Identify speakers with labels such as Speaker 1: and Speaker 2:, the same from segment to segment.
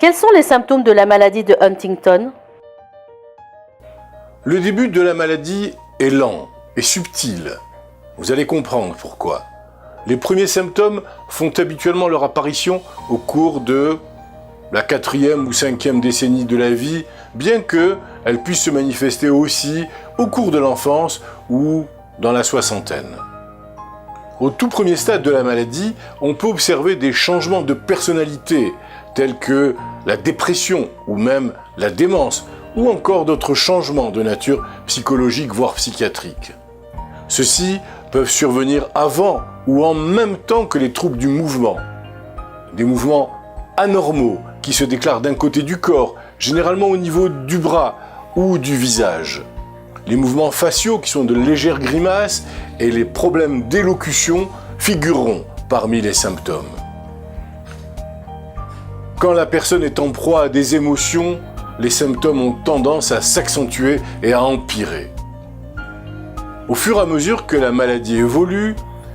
Speaker 1: Quels sont les symptômes de la maladie de Huntington?
Speaker 2: Le début de la maladie est lent et subtil. Vous allez comprendre pourquoi. Les premiers symptômes font habituellement leur apparition au cours de la 4e ou 5e décennie de la vie, bien qu'elles puissent se manifester aussi au cours de l'enfance ou dans la soixantaine. Au tout premier stade de la maladie, on peut observer des changements de personnalité, tels que la dépression ou même la démence, ou encore d'autres changements de nature psychologique voire psychiatrique. Ceux-ci peuvent survenir avant ou en même temps que les troubles du mouvement. Des mouvements anormaux qui se déclarent d'un côté du corps, généralement au niveau du bras ou du visage. Les mouvements faciaux qui sont de légères grimaces et les problèmes d'élocution figureront parmi les symptômes. Quand la personne est en proie à des émotions, les symptômes ont tendance à s'accentuer et à empirer. Au fur et à mesure que la maladie évolue,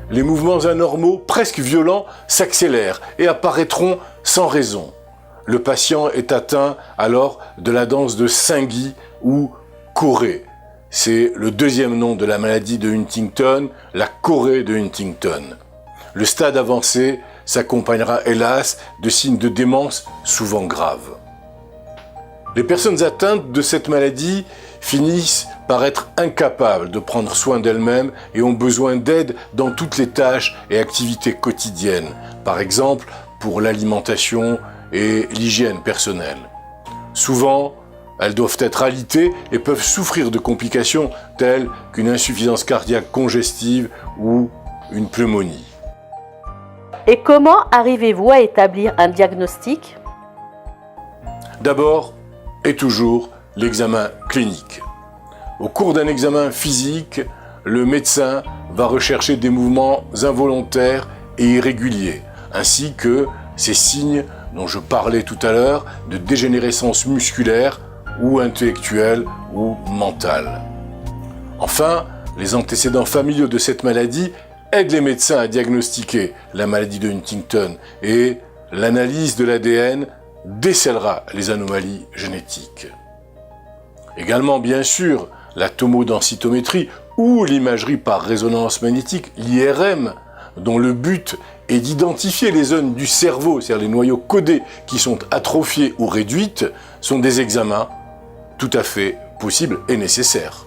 Speaker 2: les mouvements anormaux, presque violents, s'accélèrent et apparaîtront sans raison. Le patient est atteint alors de la danse de Saint-Guy ou chorée. C'est le deuxième nom de la maladie de Huntington, la chorée de Huntington. Le stade avancé s'accompagnera hélas de signes de démence souvent graves. Les personnes atteintes de cette maladie finissent par être incapables de prendre soin d'elles-mêmes et ont besoin d'aide dans toutes les tâches et activités quotidiennes, par exemple pour l'alimentation et l'hygiène personnelle. Souvent, elles doivent être alitées et peuvent souffrir de complications telles qu'une insuffisance cardiaque congestive ou une pneumonie.
Speaker 1: Et comment arrivez-vous à établir un diagnostic?
Speaker 2: D'abord et toujours l'examen clinique. Au cours d'un examen physique, le médecin va rechercher des mouvements involontaires et irréguliers, ainsi que ces signes dont je parlais tout à l'heure de dégénérescence musculaire ou intellectuelle ou mentale. Enfin, les antécédents familiaux de cette maladie aident les médecins à diagnostiquer la maladie de Huntington et l'analyse de l'ADN décèlera les anomalies génétiques. Également, bien sûr, la tomodensitométrie ou l'imagerie par résonance magnétique, l'IRM, dont le but est d'identifier les zones du cerveau, c'est-à-dire les noyaux codés qui sont atrophiés ou réduites, sont des examens tout à fait possibles et nécessaires.